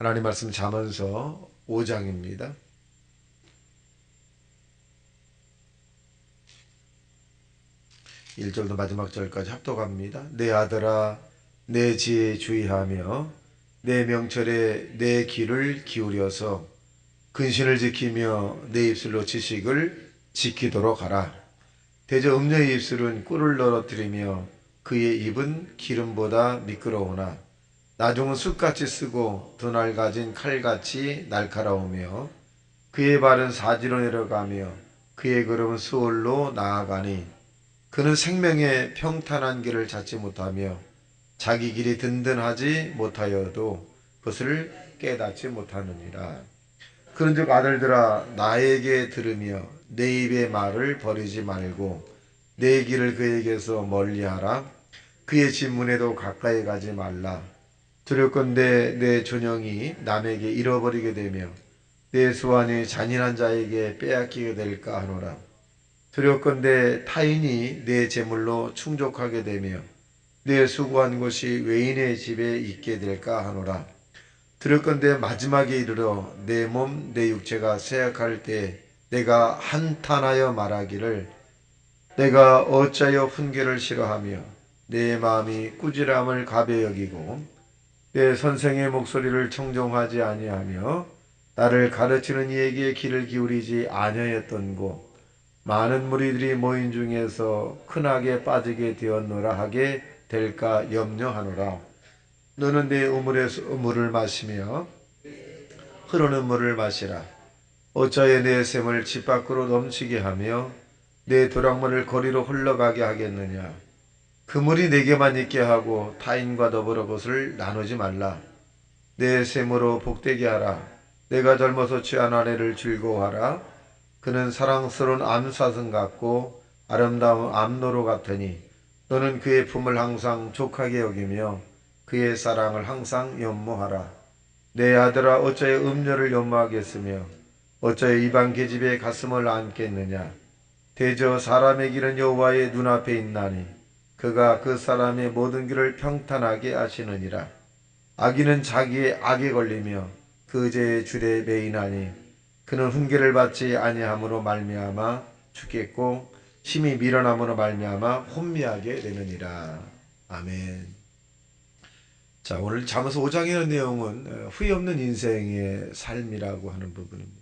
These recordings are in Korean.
하나님 말씀 잠언서 5장입니다. 1절도 마지막 절까지 합독합니다. 내 아들아 내 지혜에 주의하며 내 명철에 내 귀를 기울여서 근신을 지키며 내 입술로 지식을 지키도록 하라. 대저 음녀의 입술은 꿀을 떨어뜨리며 그의 입은 기름보다 미끄러우나 나중은 숯같이 쓰고 두날 가진 칼같이 날카로우며 그의 발은 사지로 내려가며 그의 걸음은 수월로 나아가니 그는 생명의 평탄한 길을 찾지 못하며 자기 길이 든든하지 못하여도 그것을 깨닫지 못하느니라. 그런즉 아들들아 나에게 들으며 내 입의 말을 버리지 말고 내 길을 그에게서 멀리하라. 그의 진문에도 가까이 가지 말라. 두렵건대 내 존영이 남에게 잃어버리게 되며 내 수완이 잔인한 자에게 빼앗기게 될까 하노라. 두렵건대 타인이 내 재물로 충족하게 되며 내 수고한 것이 외인의 집에 있게 될까 하노라. 두렵건대 마지막에 이르러 내 몸 내 육체가 쇠약할 때 내가 한탄하여 말하기를 내가 어찌하여 훈계를 싫어하며 내 마음이 꾸지람을 가벼 여기고 내 선생의 목소리를 청종하지 아니하며 나를 가르치는 이에게 귀를 기울이지 아니하였던고. 많은 무리들이 모인 중에서 큰악에 빠지게 되었노라 하게 될까 염려하노라. 너는 내 우물에서 물을 마시며 흐르는 물을 마시라. 어찌하여 내 샘을 집 밖으로 넘치게 하며 내 도랑물을 거리로 흘러가게 하겠느냐. 그 물이 내게만 있게 하고 타인과 더불어 것을 나누지 말라. 내 샘으로 복되게 하라. 내가 젊어서 취한 아내를 즐거워하라. 그는 사랑스러운 암사슴 같고 아름다운 암노루 같으니 너는 그의 품을 항상 족하게 여기며 그의 사랑을 항상 연모하라. 내 아들아 어찌하여 음녀를 연모하겠으며 어찌하여 이방 계집에 가슴을 안겠느냐. 대저 사람의 길은 여호와의 눈앞에 있나니 그가 그 사람의 모든 길을 평탄하게 하시느니라. 악인은 자기의 악에 걸리며 그 죄의 줄에 매이나니 그는 훈계를 받지 아니함으로 말미암아 죽겠고 심히 밀어남으로 말미암아 혼미하게 되느니라. 아멘. 자, 오늘 잠언서 5장의 내용은 후회 없는 인생의 삶이라고 하는 부분입니다.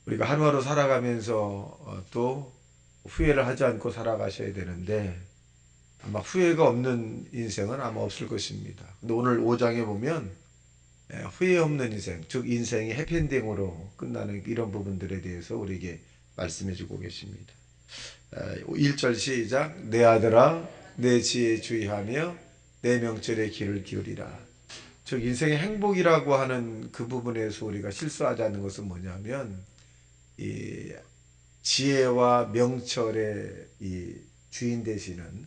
우리가 하루하루 살아가면서 또 후회를 하지 않고 살아가셔야 되는데 아마 후회가 없는 인생은 아마 없을 것입니다. 근데 오늘 5장에 보면 후회 없는 인생, 즉 인생이 해피엔딩으로 끝나는 이런 부분들에 대해서 우리에게 말씀해 주고 계십니다. 1절 시작. 내 아들아 내 지혜에 주의하며 내 명철에 귀를 기울이라. 즉 인생의 행복이라고 하는 그 부분에서 우리가 실수하지 않는 것은 뭐냐면 이 지혜와 명철의 이 주인 되시는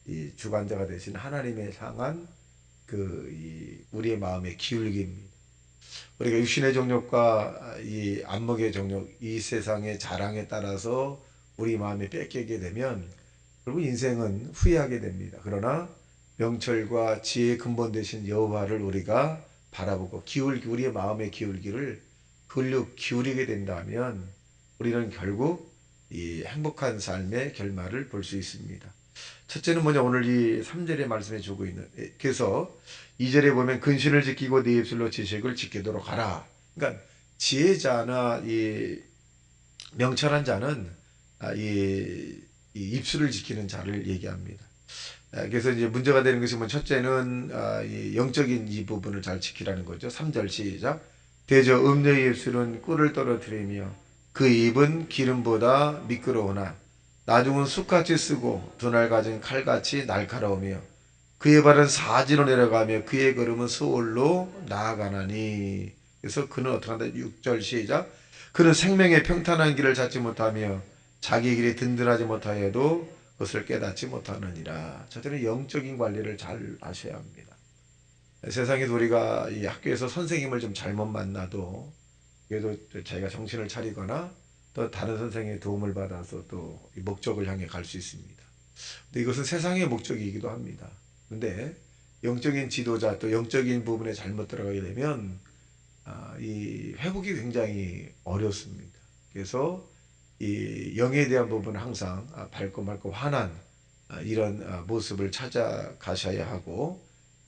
이 주관자가 되신 하나님의 향한 우리의 마음의 기울기입니다. 우리가 육신의 정욕과 이 안목의 정욕, 이 세상의 자랑에 따라서 우리 마음이 뺏기게 되면 결국 인생은 후회하게 됩니다. 그러나 명철과 지혜의 근본 되신 여호와를 우리가 바라보고 우리의 마음의 기울기를 그걸로 기울이게 된다면 우리는 결국 이 행복한 삶의 결말을 볼 수 있습니다. 첫째는 뭐냐, 오늘 이 3절에 말씀해 주고 있는, 그래서 2절에 보면 근신을 지키고 네 입술로 지식을 지키도록 하라. 그러니까 지혜자나 이 명철한 자는 이 입술을 지키는 자를 얘기합니다. 그래서 이제 문제가 되는 것이 뭐 첫째는 이 영적인 이 부분을 잘 지키라는 거죠. 3절 시작. 대저 음녀의 입술은 꿀을 떨어뜨리며 그 입은 기름보다 미끄러우나 나중은 숯같이 쓰고 두날 가진 칼같이 날카로우며 그의 발은 사지로 내려가며 그의 걸음은 수월로 나아가나니. 그래서 그는 어떻게 한다. 6절 시작. 그는 생명의 평탄한 길을 찾지 못하며 자기 길이 든든하지 못하여도 그것을 깨닫지 못하느니라. 첫째는 영적인 관리를 잘 하셔야 합니다. 세상에서 우리가 이 학교에서 선생님을 좀 잘못 만나도 그래도 자기가 정신을 차리거나 또 다른 선생의 도움을 받아서 또 목적을 향해 갈 수 있습니다. 근데 이것은 세상의 목적이기도 합니다. 근데 영적인 지도자 또 영적인 부분에 잘못 들어가게 되면 이 회복이 굉장히 어렵습니다. 그래서 이 영에 대한 부분은 항상 밝고 맑고 환한 이런 모습을 찾아가셔야 하고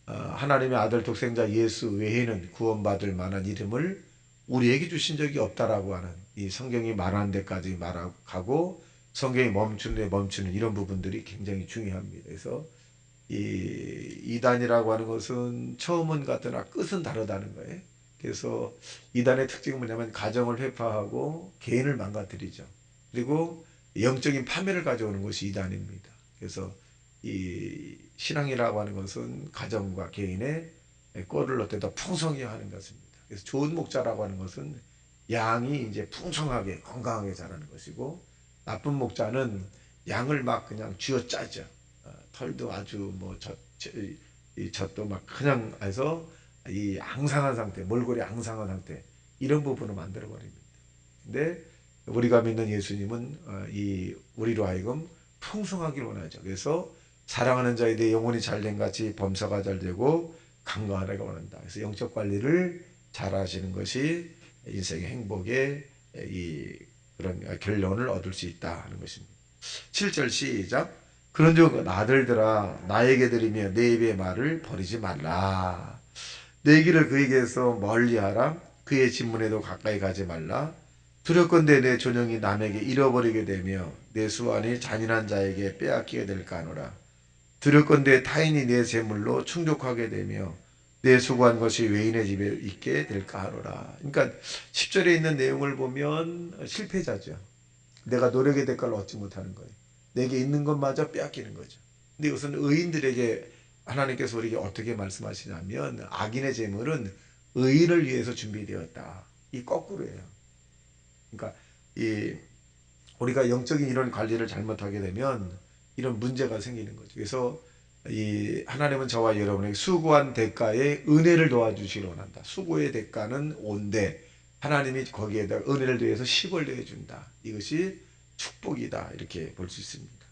하나님의 아들 독생자 예수 외에는 구원받을 만한 이름을 우리에게 주신 적이 없다라고 하는 이 성경이 말하는 데까지 말하고 성경이 멈추는 데 멈추는 이런 부분들이 굉장히 중요합니다. 그래서 이 이단이라고 하는 것은 처음은 같으나 끝은 다르다는 거예요. 그래서 이단의 특징은 뭐냐면 가정을 회파하고 개인을 망가뜨리죠. 그리고 영적인 파멸을 가져오는 것이 이단입니다. 그래서 이 신앙이라고 하는 것은 가정과 개인의 꼴을 어때 더 풍성히 하는 것입니다. 그래서 좋은 목자라고 하는 것은 양이 이제 풍성하게 건강하게 자라는 것이고 나쁜 목자는 양을 막 그냥 쥐어짜죠. 털도 아주 뭐 이 젖도 막 그냥 해서 이 앙상한 상태, 몰골이 앙상한 상태 이런 부분을 만들어 버립니다. 근데 우리가 믿는 예수님은 이 우리로 하여금 풍성하길 원하죠. 그래서 사랑하는 자에 대해 영혼이 잘된 같이 범사가 잘 되고 강건하게 원한다. 그래서 영적 관리를 잘 하시는 것이 인생의 행복의 이 그런 결론을 얻을 수 있다 하는 것입니다. 7절 시작. 그런즉 아들들아 나에게 드리며 내 입의 말을 버리지 말라. 내 길을 그에게서 멀리하라. 그의 진문에도 가까이 가지 말라. 두렵건대 내 존영이 남에게 잃어버리게 되며 내 수완이 잔인한 자에게 빼앗기게 될까 하노라. 두렵건대 타인이 내 재물로 충족하게 되며 내 수고한 것이 외인의 집에 있게 될까 하노라. 그러니까 10절에 있는 내용을 보면 실패자죠. 내가 노력의 대가를 얻지 못하는 거예요. 내게 있는 것마저 빼앗기는 거죠. 근데 이것은 의인들에게 하나님께서 우리에게 어떻게 말씀하시냐면 악인의 재물은 의인을 위해서 준비되었다. 이 거꾸로예요. 그러니까 이 우리가 영적인 이런 관리를 잘못하게 되면 이런 문제가 생기는 거죠. 그래서 이 하나님은 저와 여러분에게 수고한 대가에 은혜를 도와주시기를 원한다. 수고의 대가는 온데 하나님이 거기에다 은혜를 더해서 10을 더해준다. 이것이 축복이다. 이렇게 볼 수 있습니다.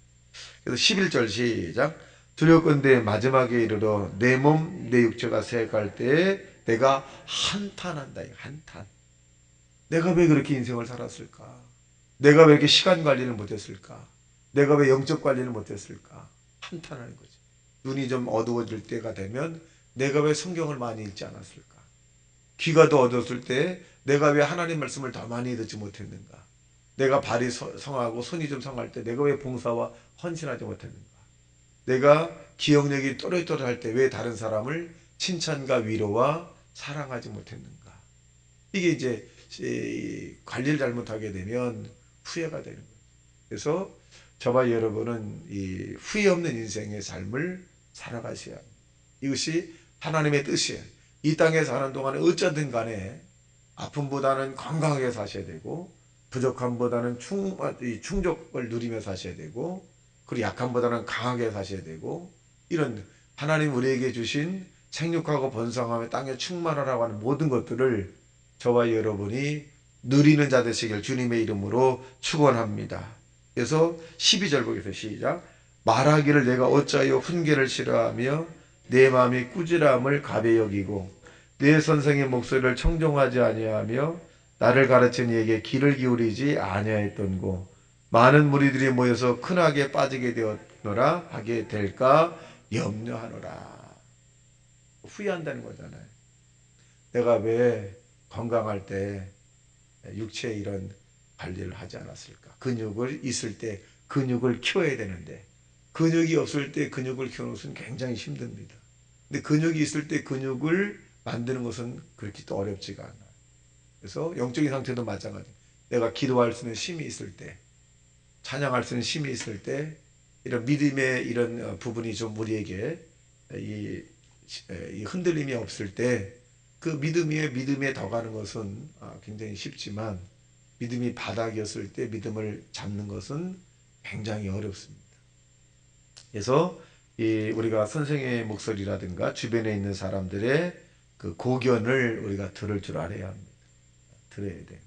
그래서 11절 시작. 두렵건대 마지막에 이르러 내 몸, 내 육체가 쇠갈 때에 내가 한탄한다. 한탄. 내가 왜 그렇게 인생을 살았을까? 내가 왜 이렇게 시간 관리를 못했을까? 내가 왜 영적 관리를 못했을까? 한탄하는 거지. 눈이 좀 어두워질 때가 되면 내가 왜 성경을 많이 읽지 않았을까? 귀가 더 어두웠을 때 내가 왜 하나님 말씀을 더 많이 듣지 못했는가? 내가 발이 성하고 손이 좀 성할 때 내가 왜 봉사와 헌신하지 못했는가? 내가 기억력이 또렷또렷할 때 왜 다른 사람을 칭찬과 위로와 사랑하지 못했는가? 이게 이제 관리를 잘못하게 되면 후회가 되는 거죠. 그래서 저와 여러분은 이 후회 없는 인생의 삶을 살아가셔야 합니다. 이것이 하나님의 뜻이에요. 이 땅에 사는 동안에 어쩌든 간에 아픔보다는 건강하게 사셔야 되고 부족함보다는 충족을 누리며 사셔야 되고 그리고 약함보다는 강하게 사셔야 되고 이런 하나님 우리에게 주신 생육하고 번성하며 땅에 충만하라고 하는 모든 것들을 저와 여러분이 누리는 자 되시길 주님의 이름으로 축원합니다. 그래서 12절 보겠습니다. 시작. 말하기를 내가 어찌하여 훈계를 싫어하며 내 마음이 꾸지람을 가벼이 여기고 내 선생의 목소리를 청종하지 아니하며 나를 가르친 이에게 귀를 기울이지 아니하였던고 많은 무리들이 모여서 큰악에 빠지게 되었노라 하게 될까 염려하노라. 후회한다는 거잖아요. 내가 왜 건강할 때 육체에 이런 관리를 하지 않았을까? 근육을 있을 때 근육을 키워야 되는데 근육이 없을 때 근육을 키우는 것은 굉장히 힘듭니다. 근데 근육이 있을 때 근육을 만드는 것은 그렇게 또 어렵지가 않아요. 그래서 영적인 상태도 마찬가지. 내가 기도할 수 있는 힘이 있을 때, 찬양할 수 있는 힘이 있을 때, 이런 믿음의 이런 부분이 좀 우리에게 이 흔들림이 없을 때, 그 믿음에 더 가는 것은 굉장히 쉽지만, 믿음이 바닥이었을 때 믿음을 잡는 것은 굉장히 어렵습니다. 그래서 우리가 선생의 목소리라든가 주변에 있는 사람들의 그 고견을 우리가 들을 줄 알아야 합니다. 들어야 돼.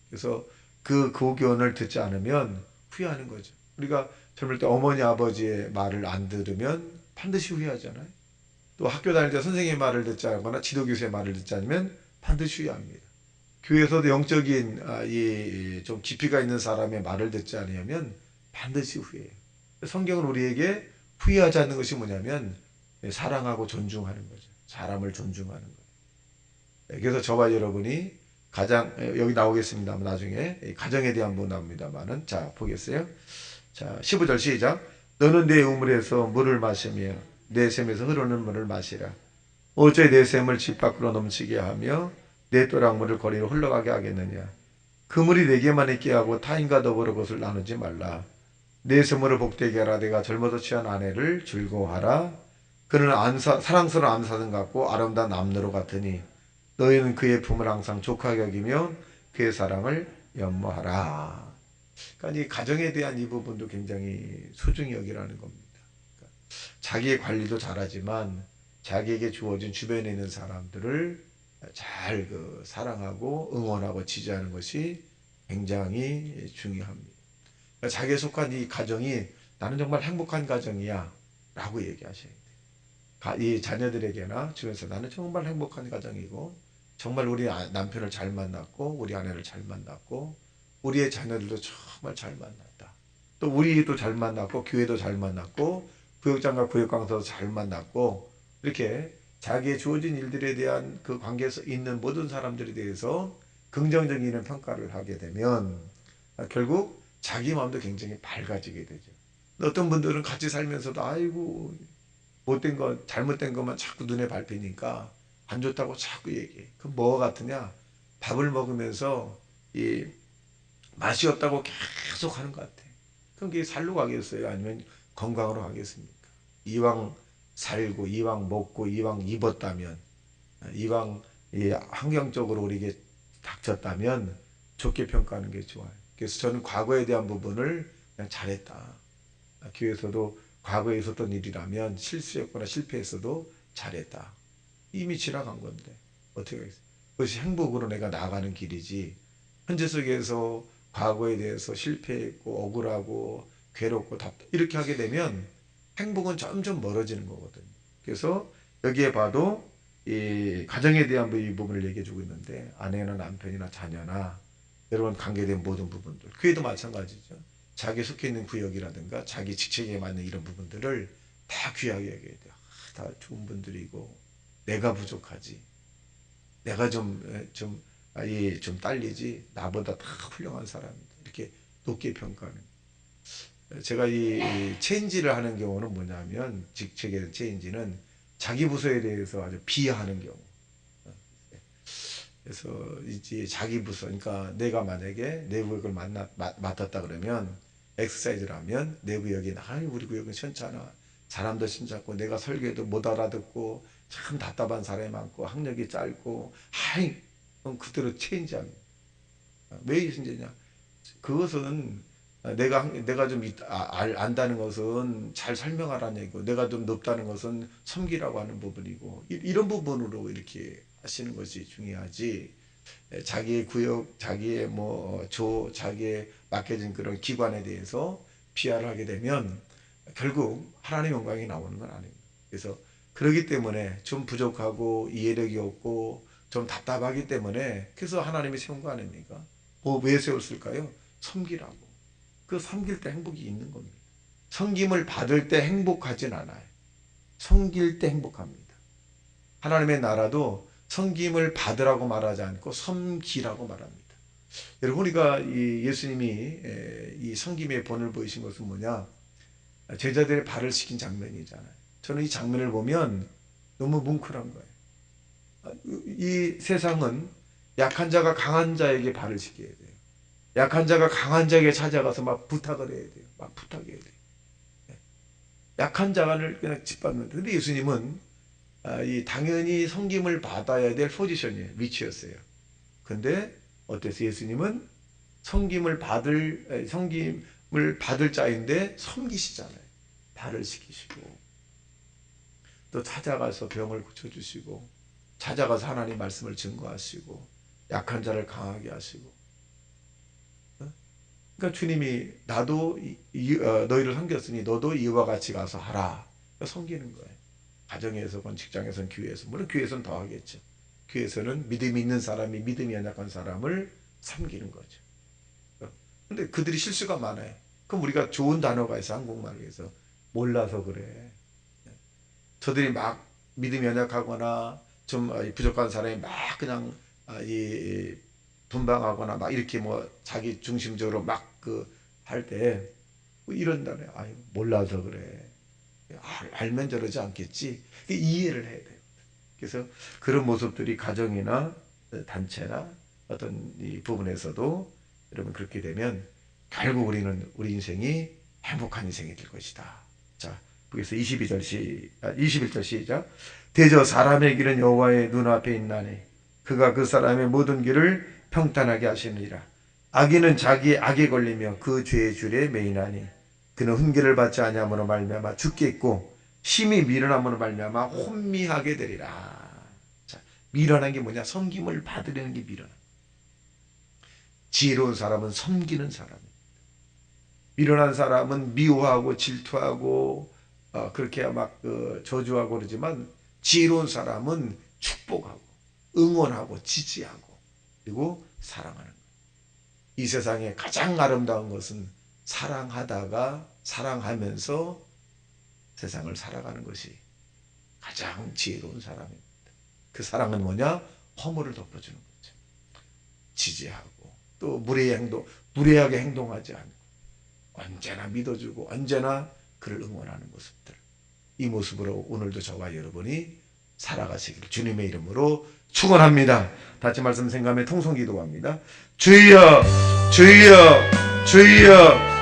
그래서 그 고견을 듣지 않으면 후회하는 거죠. 우리가 젊을 때 어머니 아버지의 말을 안 들으면 반드시 후회하잖아요. 또 학교 다닐 때 선생님의 말을 듣지 않거나 지도교수의 말을 듣지 않으면 반드시 후회합니다. 교회에서도 영적인 좀 깊이가 있는 사람의 말을 듣지 않으면 반드시 후회해요. 성경은 우리에게 후회하지 않는 것이 뭐냐면 사랑하고 존중하는 거죠. 사람을 존중하는 거예요. 그래서 저와 여러분이 가장 여기 나오겠습니다만 나중에 가정에 대한 부분 나옵니다만은 자 보겠어요. 자 15절 시작. 너는 내 우물에서 물을 마시며 내 샘에서 흐르는 물을 마시라. 어째 내 샘을 집 밖으로 넘치게 하며 내 또랑물을 거리로 흘러가게 하겠느냐. 그 물이 내게만 있게 하고 타인과 더불어 것을 나누지 말라. 내 샘으로 복되게 하라. 내가 젊어서 취한 아내를 즐거워하라. 그는 사랑스러운 암사슴 같고 아름다운 남루로 같으니 너희는 그의 품을 항상 족하게 여기며 그의 사랑을 연모하라. 그러니까 이 가정에 대한 이 부분도 굉장히 소중히 여기라는 겁니다. 그러니까 자기의 관리도 잘하지만 자기에게 주어진 주변에 있는 사람들을 잘 사랑하고 응원하고 지지하는 것이 굉장히 중요합니다. 그러니까 자기에 속한 이 가정이 나는 정말 행복한 가정이야 라고 얘기하셔야 돼요. 이 자녀들에게나 주변에서 나는 정말 행복한 가정이고 정말 우리 남편을 잘 만났고 우리 아내를 잘 만났고 우리의 자녀들도 정말 잘 만났다. 또 우리도 잘 만났고 교회도 잘 만났고 구역장과 구역강사도 잘 만났고 이렇게 자기의 주어진 일들에 대한 그 관계에서 있는 모든 사람들에 대해서 긍정적인 평가를 하게 되면 결국 자기 마음도 굉장히 밝아지게 되죠. 어떤 분들은 같이 살면서도 아이고 못된 거 잘못된 것만 자꾸 눈에 밟히니까 안 좋다고 자꾸 얘기해. 그 뭐 같으냐? 밥을 먹으면서 이 맛이 없다고 계속 하는 것 같아. 그럼 그게 살로 가겠어요? 아니면 건강으로 가겠습니까? 이왕 살고 이왕 먹고 이왕 입었다면 이왕 환경적으로 우리에게 닥쳤다면 좋게 평가하는 게 좋아요. 그래서 저는 과거에 대한 부분을 그냥 잘했다. 교회에서도 과거에 있었던 일이라면 실수했거나 실패했어도 잘했다. 이미 지나간 건데 어떻게 하겠어요? 그것이 행복으로 내가 나아가는 길이지 현재 속에서 과거에 대해서 실패했고 억울하고 괴롭고 답답 이렇게 하게 되면 행복은 점점 멀어지는 거거든요. 그래서 여기에 봐도 이 가정에 대한 이 부분을 얘기해 주고 있는데 아내나 남편이나 자녀나 여러분 관계된 모든 부분들 교회도 마찬가지죠. 자기 속해 있는 구역이라든가 자기 직책에 맞는 이런 부분들을 다 귀하게 여겨야 돼요. 다 좋은 분들이고 내가 부족하지. 내가 좀 딸리지. 나보다 다 훌륭한 사람이다. 이렇게 높게 평가하는. 제가 이 체인지를 하는 경우는 뭐냐면 직책에 대한 체인지는 자기 부서에 대해서 아주 비하하는 경우. 그래서 이제 자기 부서, 그러니까 내가 만약에 내부 구역을 맡았다 그러면 엑서사이즈를 하면 내부 구역이 우리 구역은 시원찮아. 사람도 신찮고 내가 설교해도 못 알아듣고 참 답답한 사람이 많고 학력이 짧고 그럼 그대로 체인지합니다. 왜 문제냐? 그것은 내가 좀 안다는 것은 잘 설명하라는 얘기고 내가 좀 높다는 것은 섬기라고 하는 부분이고 이런 부분으로 이렇게 하시는 것이 중요하지. 자기의 구역, 자기의 자기의 맡겨진 그런 기관에 대해서 비하를 하게 되면 결국 하나님의 영광이 나오는 건 아닙니다. 그래서 그러기 때문에 좀 부족하고 이해력이 없고 좀 답답하기 때문에 그래서 하나님이 세운 거 아닙니까? 왜 세웠을까요? 섬기라고. 그 섬길 때 행복이 있는 겁니다. 섬김을 받을 때 행복하진 않아요. 섬길 때 행복합니다. 하나님의 나라도 섬김을 받으라고 말하지 않고 섬기라고 말합니다. 여러분 우리가 이 예수님이 이 섬김의 본을 보이신 것은 뭐냐? 제자들의 발을 씻긴 장면이잖아요. 저는 이 장면을 보면 너무 뭉클한 거예요. 이 세상은 약한 자가 강한 자에게 발을 씻겨야 돼요. 약한 자가 강한 자에게 찾아가서 막 부탁을 해야 돼요. 막 부탁해야 돼요. 약한 자를 그냥 짓밟는데 근데 예수님은 당연히 섬김을 받아야 될 포지션이에요. 위치였어요. 근데 어땠어요? 예수님은 섬김을 받을 자인데 섬기시잖아요. 발을 씻기시고 또 찾아가서 병을 고쳐주시고 찾아가서 하나님 말씀을 증거하시고 약한 자를 강하게 하시고 그러니까 주님이 나도 너희를 섬겼으니 너도 이와 같이 가서 하라. 그러니까 섬기는 거예요. 가정에서건 직장에서건 교회에서, 물론 교회에서는 더 하겠죠. 교회에서는 믿음이 있는 사람이 믿음이 연약한 사람을 섬기는 거죠. 근데 그들이 실수가 많아요. 그럼 우리가 좋은 단어가 있어, 한국말로 해서. 몰라서 그래. 저들이 막 믿음이 연약하거나 좀 부족한 사람이 막 그냥 이 분방하거나 막 이렇게 뭐 자기 중심적으로 막 그 할 때 이런다네. 아유, 몰라서 그래. 알면 저러지 않겠지. 이해를 해야 돼요. 그래서 그런 모습들이 가정이나 단체나 어떤 이 부분에서도 여러분 그렇게 되면 결국 우리는 우리 인생이 행복한 인생이 될 것이다. 자, 여기서 21절 시작. 대저 사람의 길은 여호와의 눈앞에 있나니 그가 그 사람의 모든 길을 평탄하게 하시느니라. 악인은 자기 악에 걸리며 그 죄의 줄에 매이나니 그는 훈계를 받지 아니함으로 말미암아 죽겠고 심히 미련함으로 말미암아 혼미하게 되리라. 자, 미련한 게 뭐냐? 섬김을 받으려는 게 미련함. 지혜로운 사람은 섬기는 사람입니다. 미련한 사람은 미워하고 질투하고 그렇게 막 저주하고 그러지만 지혜로운 사람은 축복하고 응원하고 지지하고 그리고 사랑하는 거예요. 이 세상에 가장 아름다운 것은 사랑하면서 세상을 살아가는 것이 가장 지혜로운 사람입니다. 그 사랑은 뭐냐? 허물을 덮어주는 거죠. 지지하고 또 무례하게 행동하지 않고 언제나 믿어주고 언제나 그를 응원하는 모습들. 이 모습으로 오늘도 저와 여러분이 살아가시길 주님의 이름으로 축원합니다. 다시 말씀 생각하며 통성 기도합니다. 주여 주여 주여